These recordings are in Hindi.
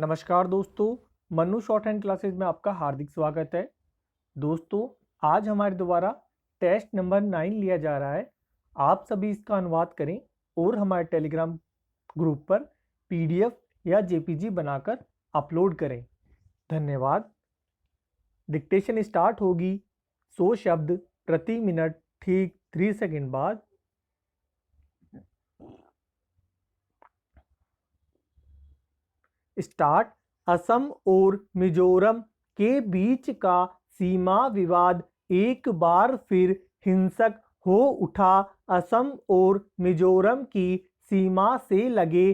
नमस्कार दोस्तों, मन्नू शॉर्ट हैंड क्लासेस में आपका हार्दिक स्वागत है। दोस्तों, आज हमारे द्वारा टेस्ट नंबर 9 लिया जा रहा है। आप सभी इसका अनुवाद करें और हमारे टेलीग्राम ग्रुप पर पीडीएफ या जेपीजी बनाकर अपलोड करें। धन्यवाद। डिक्टेशन स्टार्ट होगी 100 शब्द प्रति मिनट ठीक 3 सेकंड बाद। स्टार्ट। असम और मिजोरम के बीच का सीमा विवाद एक बार फिर हिंसक हो उठा। असम और मिजोरम की सीमा से लगे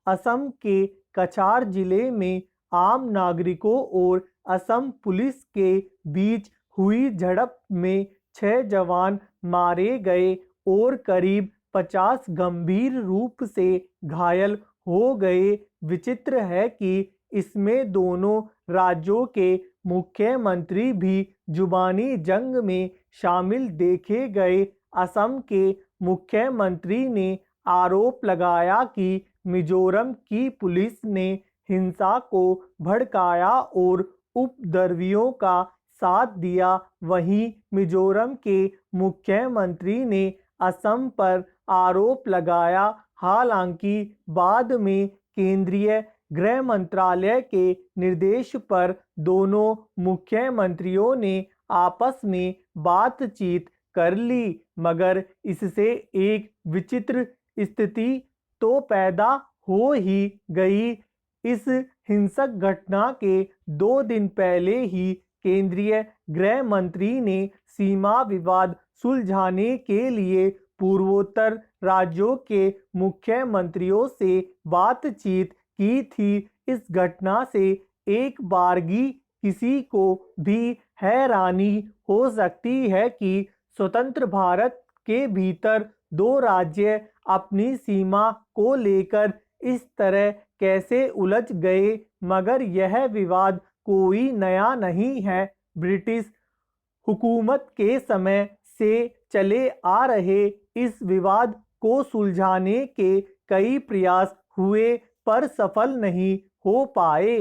असम के कछार जिले में आम नागरिकों और असम पुलिस के बीच हुई झड़प में 6 जवान मारे गए और करीब 50 गंभीर रूप से घायल हो गए। विचित्र है कि इसमें दोनों राज्यों के मुख्यमंत्री भी जुबानी जंग में शामिल देखे गए। असम के मुख्यमंत्री ने आरोप लगाया कि मिजोरम की पुलिस ने हिंसा को भड़काया और उपद्रवियों का साथ दिया। वहीं मिजोरम के मुख्यमंत्री ने असम पर आरोप लगाया। हालांकि बाद में केंद्रीय गृह मंत्रालय के निर्देश पर दोनों मुख्यमंत्रियों ने आपस में बातचीत कर ली, मगर इससे एक विचित्र स्थिति तो पैदा हो ही गई। इस हिंसक घटना के 2 दिन पहले ही केंद्रीय गृह मंत्री ने सीमा विवाद सुलझाने के लिए पूर्वोत्तर राज्यों के मुख्यमंत्रियों से बातचीत की थी। इस घटना से एक बारगी किसी को भी हैरानी हो सकती है कि स्वतंत्र भारत के भीतर 2 राज्य अपनी सीमा को लेकर इस तरह कैसे उलझ गए, मगर यह विवाद कोई नया नहीं है। ब्रिटिश हुकूमत के समय से चले आ रहे इस विवाद को सुलझाने के कई प्रयास हुए पर सफल नहीं हो पाए।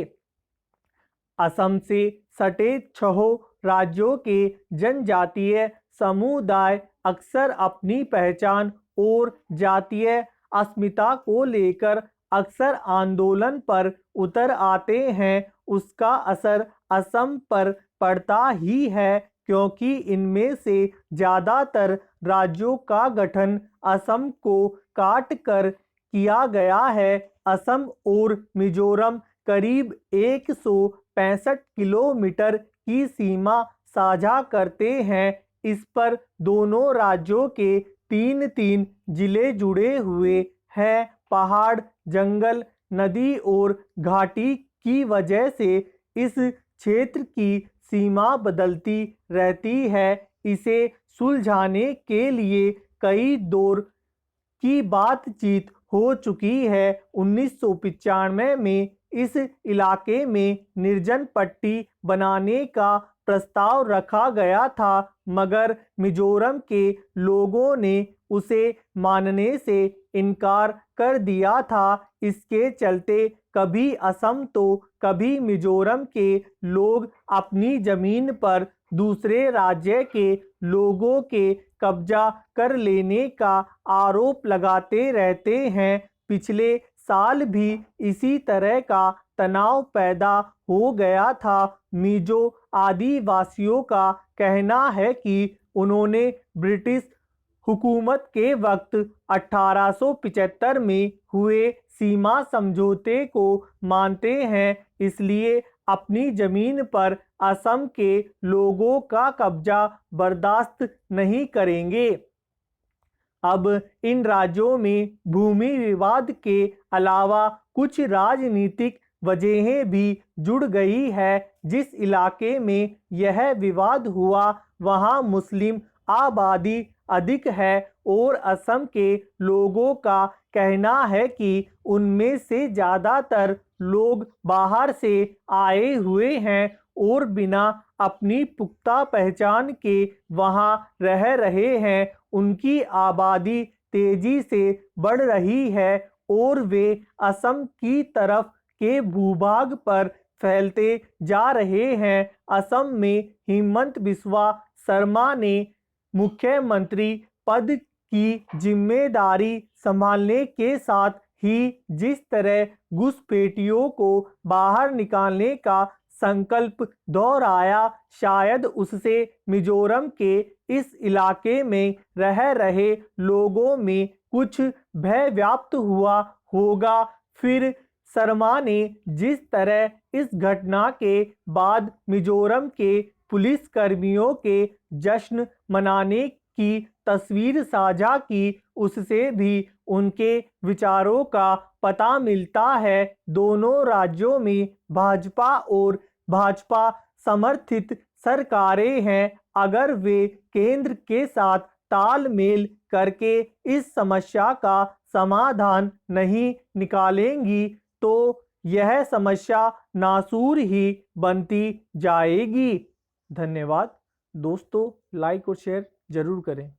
असम से सटे 6 राज्यों के जनजातीय समुदाय अक्सर अपनी पहचान और जातीय अस्मिता को लेकर अक्सर आंदोलन पर उतर आते हैं। उसका असर असम पर पड़ता ही है, क्योंकि इनमें से ज़्यादातर राज्यों का गठन असम को काट कर किया गया है। असम और मिजोरम करीब 165 किलोमीटर की सीमा साझा करते हैं। इस पर दोनों राज्यों के 3 जिले जुड़े हुए हैं। पहाड़, जंगल, नदी और घाटी की वजह से इस क्षेत्र की सीमा बदलती रहती है। इसे सुलझाने के लिए कई दौर की बातचीत हो चुकी है। 1995 में इस इलाके में निर्जन पट्टी बनाने का प्रस्ताव रखा गया था, मगर मिजोरम के लोगों ने उसे मानने से इनकार कर दिया था। इसके चलते कभी असम तो कभी मिजोरम के लोग अपनी जमीन पर दूसरे राज्य के लोगों के कब्जा कर लेने का आरोप लगाते रहते हैं। पिछले साल भी इसी तरह का तनाव पैदा हो गया था। मिजो आदिवासियों का कहना है कि उन्होंने ब्रिटिश हुकूमत के वक्त 1875 में हुए सीमा समझौते को मानते हैं, इसलिए अपनी जमीन पर असम के लोगों का कब्जा बर्दाश्त नहीं करेंगे। अब इन राज्यों में भूमि विवाद के अलावा कुछ राजनीतिक वजहें भी जुड़ गई है। जिस इलाके में यह विवाद हुआ वहां मुस्लिम आबादी अधिक है और असम के लोगों का कहना है कि उनमें से ज़्यादातर लोग बाहर से आए हुए हैं और बिना अपनी पुख्ता पहचान के वहां रह रहे हैं। उनकी आबादी तेजी से बढ़ रही है और वे असम की तरफ के भूभाग पर फैलते जा रहे हैं। असम में हिमंत बिस्वा शर्मा ने मुख्यमंत्री पद की जिम्मेदारी संभालने के साथ ही जिस तरह घुसपैठियों को बाहर निकालने का संकल्प दोहराया, शायद उससे मिजोरम के इस इलाके में रह रहे लोगों में कुछ भय व्याप्त हुआ होगा। फिर शर्मा ने जिस तरह इस घटना के बाद मिजोरम के पुलिस कर्मियों के जश्न मनाने की तस्वीर साझा की, उससे भी उनके विचारों का पता मिलता है। दोनों राज्यों में भाजपा और भाजपा समर्थित सरकारें हैं। अगर वे केंद्र के साथ तालमेल करके इस समस्या का समाधान नहीं निकालेंगी तो यह समस्या नासूर ही बनती जाएगी। धन्यवाद दोस्तों, लाइक और शेयर जरूर करें।